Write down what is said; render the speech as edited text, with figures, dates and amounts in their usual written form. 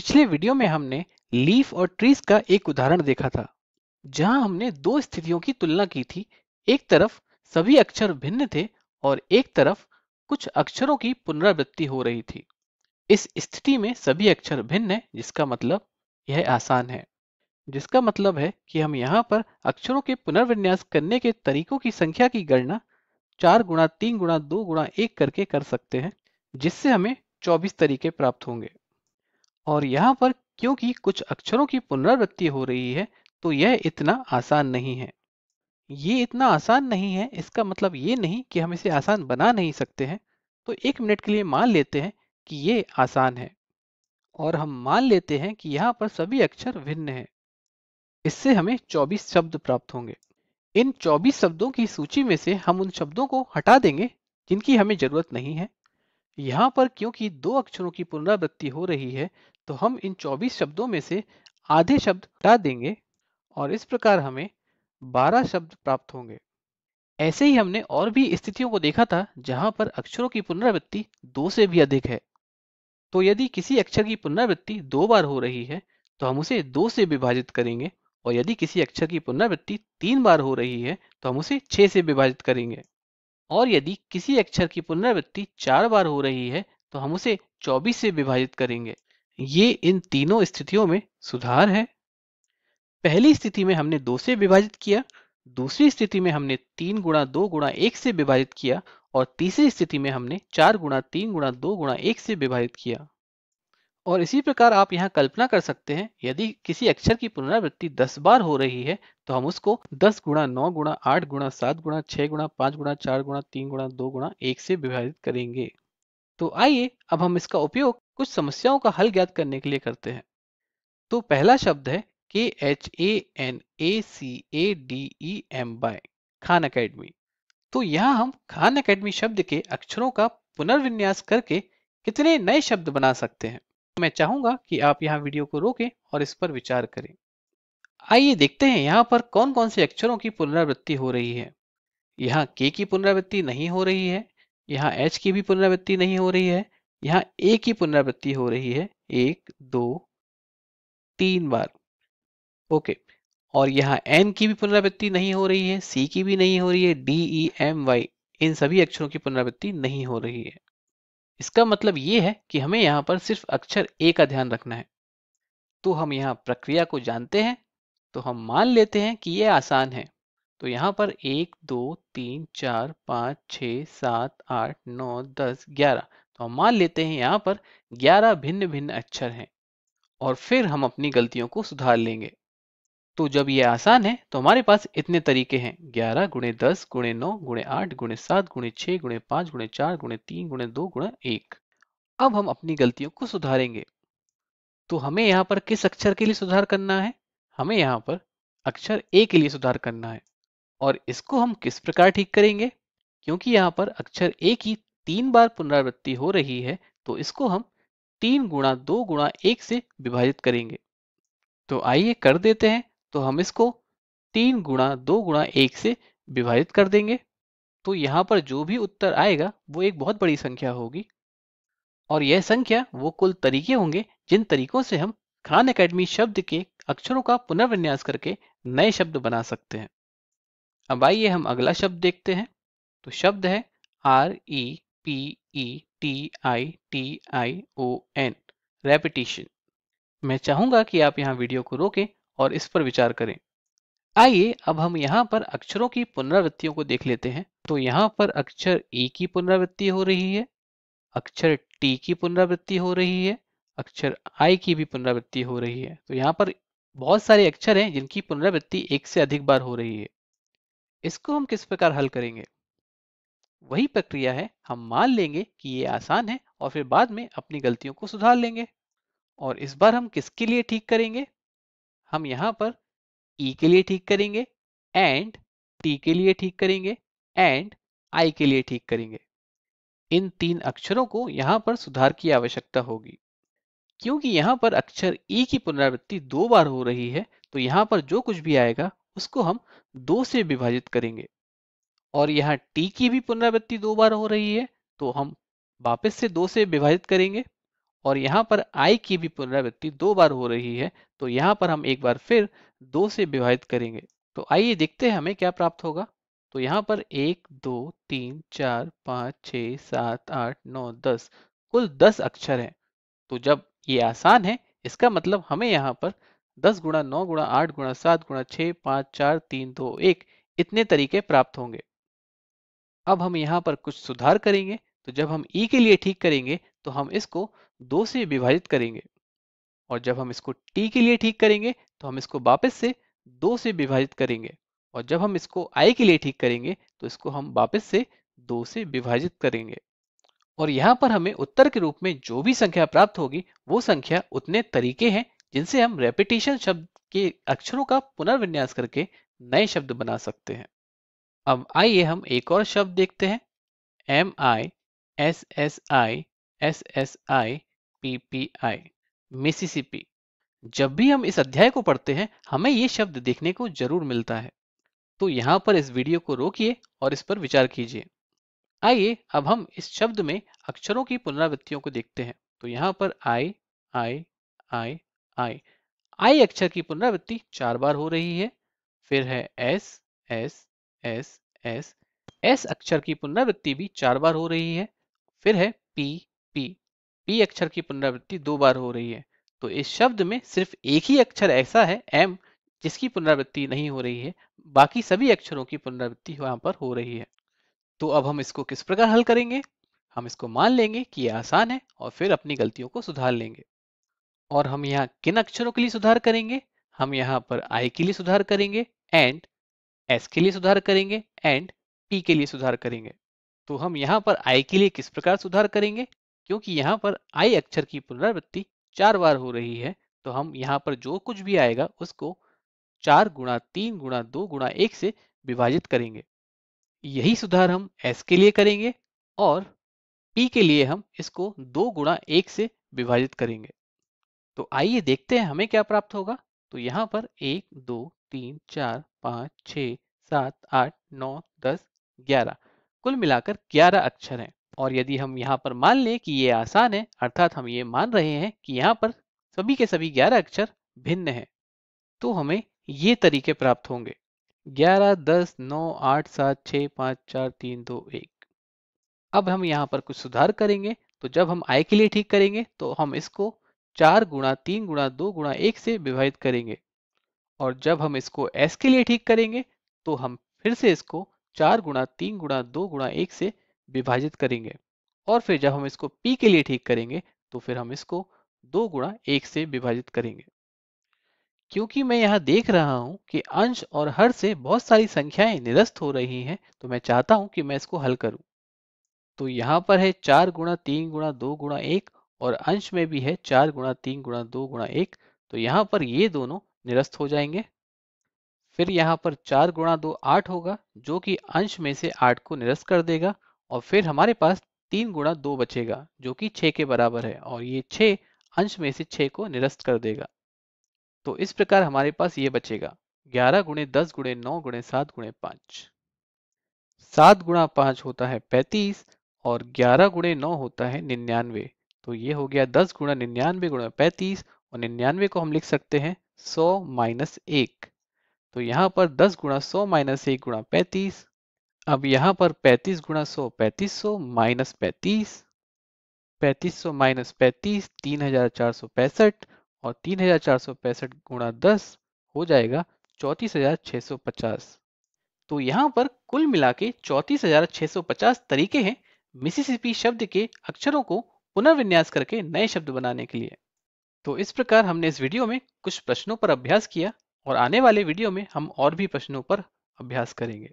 पिछले वीडियो में हमने लीफ और ट्रीज का एक उदाहरण देखा था जहां हमने दो स्थितियों की तुलना की थी। एक तरफ सभी अक्षर भिन्न थे और एक तरफ कुछ अक्षरों की पुनरावृत्ति हो रही थी। इस स्थिति में सभी अक्षर भिन्न है, जिसका मतलब यह आसान है। जिसका मतलब है कि हम यहाँ पर अक्षरों के पुनर्विन्यास करने के तरीकों की संख्या की गणना 4 गुणा 3 गुणा 2 गुणा 1 करके कर सकते हैं, जिससे हमें 24 तरीके प्राप्त होंगे। और यहाँ पर क्योंकि कुछ अक्षरों की पुनरावृत्ति हो रही है, तो यह इतना आसान नहीं है। ये इतना आसान नहीं है इसका मतलब ये नहीं कि हम इसे आसान बना नहीं सकते हैं। तो 1 मिनट के लिए मान लेते हैं कि ये आसान है और हम मान लेते हैं कि यहाँ पर सभी अक्षर भिन्न हैं। इससे हमें 24 शब्द प्राप्त होंगे। इन 24 शब्दों की सूची में से हम उन शब्दों को हटा देंगे जिनकी हमें जरूरत नहीं है। यहाँ पर क्योंकि दो अक्षरों की पुनरावृत्ति हो रही है, तो हम इन 24 शब्दों में से आधे शब्द हटा देंगे और इस प्रकार हमें 12 शब्द प्राप्त होंगे। ऐसे ही हमने और भी स्थितियों को देखा था जहां पर अक्षरों की पुनरावृत्ति 2 से भी अधिक है। तो यदि किसी अक्षर की पुनरावृत्ति 2 बार हो रही है, तो हम उसे 2 से विभाजित करेंगे, और यदि किसी अक्षर की पुनरावृत्ति 3 बार हो रही है तो हम उसे 6 से विभाजित करेंगे, और यदि किसी अक्षर की पुनरावृत्ति 4 बार हो रही है तो हम उसे 24 से विभाजित करेंगे। ये इन तीनों स्थितियों में सुधार है। पहली स्थिति में हमने 2 से विभाजित किया, दूसरी स्थिति में हमने 3 गुणा 2 गुणा 1 से विभाजित किया, और तीसरी स्थिति में हमने 4 गुणा 3 गुणा 2 गुणा 1 से विभाजित किया। और इसी प्रकार आप यहाँ कल्पना कर सकते हैं, यदि किसी अक्षर की पुनरावृत्ति 10 बार हो रही है तो हम उसको 10 गुणा 9 गुणा 8 गुणा 7 गुणा 6 गुणा 5 गुणा 4 गुणा 3 गुणा 2 गुणा 1 से विभाजित करेंगे। तो आइए अब हम इसका उपयोग कुछ समस्याओं का हल ज्ञात करने के लिए करते हैं। तो पहला शब्द है KHANACADEMY, खान अकेडमी। तो यहाँ हम खान अकेडमी शब्द के अक्षरों का पुनर्विन्यास करके कितने नए शब्द बना सकते हैं। मैं चाहूंगा कि आप यहाँ वीडियो को रोकें और इस पर विचार करें। आइए देखते हैं यहाँ पर कौन कौन से अक्षरों की पुनरावृत्ति हो रही है। यहाँ के की पुनरावृत्ति नहीं हो रही है, यहाँ एच की भी पुनरावृत्ति नहीं हो रही है, यहाँ ए की पुनरावृत्ति हो रही है 1 2 3 बार। ओके। और यहाँ एन की भी पुनरावृत्ति नहीं हो रही है, सी की भी नहीं हो रही है, डी ई एम वाई, इन सभी अक्षरों की पुनरावृत्ति नहीं हो रही है। इसका मतलब ये है कि हमें यहाँ पर सिर्फ अक्षर ए का ध्यान रखना है। तो हम यहाँ प्रक्रिया को जानते हैं, तो हम मान लेते हैं कि ये आसान है। तो यहाँ पर 1 2 3 4 5 6 7 8 9 10 11, तो हम मान लेते हैं यहाँ पर 11 भिन्न भिन्न अक्षर हैं, और फिर हम अपनी गलतियों को सुधार लेंगे। तो जब ये आसान है तो हमारे पास इतने तरीके हैं, 11 गुणे 10 गुणे 9 गुणे 8 गुणे 7 गुणे 6 गुणे 5 गुणे 4 गुणे 3 गुणे 2 गुणे 1। अब हम अपनी गलतियों को सुधारेंगे। तो हमें यहाँ पर किस अक्षर के लिए सुधार करना है? हमें यहाँ पर अक्षर ए के लिए सुधार करना है। और इसको हम किस प्रकार ठीक करेंगे? क्योंकि यहाँ पर अक्षर ए की 3 बार पुनरावृत्ति हो रही है, तो इसको हम 3 गुणा 2 गुणा 1 से विभाजित करेंगे। तो आइए कर देते हैं। तो हम इसको 3 गुणा 2 गुणा 1 से विभाजित कर देंगे। तो यहाँ पर जो भी उत्तर आएगा वो एक बहुत बड़ी संख्या होगी, और यह संख्या वो कुल तरीके होंगे जिन तरीकों से हम खान अकेडमी शब्द के अक्षरों का पुनर्विन्यास करके नए शब्द बना सकते हैं। अब आइए हम अगला शब्द देखते हैं। तो शब्द है REPETITION, रेपिटिशन। मैं चाहूंगा कि आप यहाँ वीडियो को रोकें और इस पर विचार करें। आइए अब हम यहाँ पर अक्षरों की पुनरावृत्तियों को देख लेते हैं। तो यहाँ पर अक्षर E की पुनरावृत्ति हो रही है, अक्षर T की पुनरावृत्ति हो रही है, अक्षर I की भी पुनरावृत्ति हो रही है। तो यहाँ पर बहुत सारे अक्षर हैं जिनकी पुनरावृत्ति एक से अधिक बार हो रही है। इसको हम किस प्रकार हल करेंगे? वही प्रक्रिया है, हम मान लेंगे कि ये आसान है और फिर बाद में अपनी गलतियों को सुधार लेंगे। और इस बार हम किसके लिए ठीक करेंगे? हम यहाँ पर E के लिए ठीक करेंगे, एंड T के लिए ठीक करेंगे, एंड I के लिए ठीक करेंगे। इन 3 अक्षरों को यहाँ पर सुधार की आवश्यकता होगी। क्योंकि यहाँ पर अक्षर E की पुनरावृत्ति 2 बार हो रही है, तो यहाँ पर जो कुछ भी आएगा उसको हम 2 से विभाजित करेंगे। और यहाँ T की भी पुनरावृत्ति 2 बार हो रही है, तो हम वापस से 2 से विभाजित करेंगे। और यहाँ पर आई की भी पुनरावृत्ति 2 बार हो रही है, तो यहाँ पर हम एक बार फिर 2 से विभाजित करेंगे। तो आइए देखते हैं हमें क्या प्राप्त होगा। तो यहाँ पर 1 2 3 4 5 6 7 8 9 10 कुल 10 अक्षर हैं। तो जब ये आसान है, इसका मतलब हमें यहाँ पर 10 गुणा 9 गुणा 8 गुणा 7 गुणा 6 5 4 3 2 1 इतने तरीके प्राप्त होंगे। अब हम यहाँ पर कुछ सुधार करेंगे। तो जब हम ई के लिए ठीक करेंगे तो हम इसको 2 से विभाजित करेंगे, और जब हम इसको टी के लिए ठीक करेंगे तो हम इसको वापस से 2 से विभाजित करेंगे, और जब हम इसको आई के लिए ठीक करेंगे तो इसको हम वापस से 2 से विभाजित करेंगे। और यहाँ पर हमें उत्तर के रूप में जो भी संख्या प्राप्त होगी वो संख्या उतने तरीके हैं जिनसे हम रेपिटेशन शब्द के अक्षरों का पुनर्विन्यास करके नए शब्द बना सकते हैं। अब आइए हम एक और शब्द देखते हैं। MISSI Mississippi. जब भी हम इस अध्याय को पढ़ते हैं हमें ये शब्द देखने को जरूर मिलता है। तो यहाँ पर इस वीडियो को रोकिए और इस पर विचार कीजिए। आइए अब हम इस शब्द में अक्षरों की पुनरावृत्तियों को देखते हैं। तो यहाँ पर आई आई आई आई आई अक्षर की पुनरावृत्ति 4 बार हो रही है। फिर है S S S S S अक्षर की पुनरावृत्ति भी 4 बार हो रही है। फिर है पी पी पी अक्षर की पुनरावृत्ति 2 बार हो रही है। तो इस शब्द में सिर्फ एक ही अक्षर ऐसा है एम जिसकी पुनरावृत्ति नहीं हो रही है, बाकी सभी अक्षरों की पुनरावृत्ति यहाँ पर हो रही है। तो अब हम इसको किस प्रकार हल करेंगे? हम इसको मान लेंगे कि यह आसान है और फिर अपनी गलतियों को सुधार लेंगे। और हम यहाँ किन अक्षरों के लिए सुधार करेंगे? हम यहाँ पर आई के लिए सुधार करेंगे, एंड एस के लिए सुधार करेंगे, एंड टी के लिए सुधार करेंगे। तो हम यहाँ पर आई के लिए किस प्रकार सुधार करेंगे? क्योंकि यहाँ पर आई अक्षर की पुनरावृत्ति 4 बार हो रही है, तो हम यहाँ पर जो कुछ भी आएगा उसको 4 गुणा 3 गुणा 2 गुणा 1 से विभाजित करेंगे। यही सुधार हम एस के लिए करेंगे, और टी के लिए हम इसको 2 गुणा 1 से विभाजित करेंगे। तो आइए देखते हैं हमें क्या प्राप्त होगा। तो यहाँ पर 1 2 3 4 5 6 7 8 9 10 11 कुल मिलाकर 11 अक्षर हैं। और यदि हम यहाँ पर मान लें कि ये आसान है, अर्थात हम ये मान रहे हैं कि यहाँ पर सभी के सभी 11 अक्षर भिन्न हैं, तो हमें ये तरीके प्राप्त होंगे 11 10 9 8 7 6 5 4 3 2 1। अब हम यहाँ पर कुछ सुधार करेंगे। तो जब हम आई के लिए ठीक करेंगे तो हम इसको 4 गुणा 3 गुणा 2 गुणा 1 से विभाजित करेंगे, और जब हम इसको एस के लिए ठीक करेंगे तो हम फिर से इसको 4 गुणा 3 गुणा 2 गुणा 1 से विभाजित करेंगे, और फिर जब हम इसको पी के लिए ठीक करेंगे तो फिर हम इसको 2 गुणा 1 से विभाजित करेंगे। क्योंकि मैं यहाँ देख रहा हूँ कि अंश और हर से बहुत सारी संख्याएं निरस्त हो रही हैं, तो मैं चाहता हूँ कि मैं इसको हल करूँ। तो यहाँ पर है 4 गुणा 3 गुणा 2 गुणा 1, और अंश में भी है 4 गुणा 3 गुणा 2 गुणा 1। तो यहाँ पर ये दोनों निरस्त हो जाएंगे। फिर यहाँ पर 4 गुणा 2 8 होगा, जो कि अंश में से 8 को निरस्त कर देगा, और फिर हमारे पास 3 गुणा 2 बचेगा जो कि 6 के बराबर है, और ये 6 अंश में से 6 को निरस्त कर देगा। तो इस प्रकार हमारे पास ये बचेगा 11 गुणे 10 गुणे 9 गुणे 7 गुणे 5। 7 गुणा 5 होता है 35, और 11 गुणे 9 होता है 99। तो ये हो गया 10 गुणा 99 गुणा 35, और 99 को हम लिख सकते हैं 100 माइनस 1। तो यहाँ पर 10 गुणा 100 माइनस 1 गुणा 35। अब यहाँ पर 35 गुणा 100 3500 माइनस 35, 3500 माइनस 35 3465, और 3465 गुणा 10 हो जाएगा 34650। तो यहाँ पर कुल मिला के 34650 तरीके हैं मिसिसिपी शब्द के अक्षरों को पुनर्विन्यास करके नए शब्द बनाने के लिए। तो इस प्रकार हमने इस वीडियो में कुछ प्रश्नों पर अभ्यास किया, और आने वाले वीडियो में हम और भी प्रश्नों पर अभ्यास करेंगे।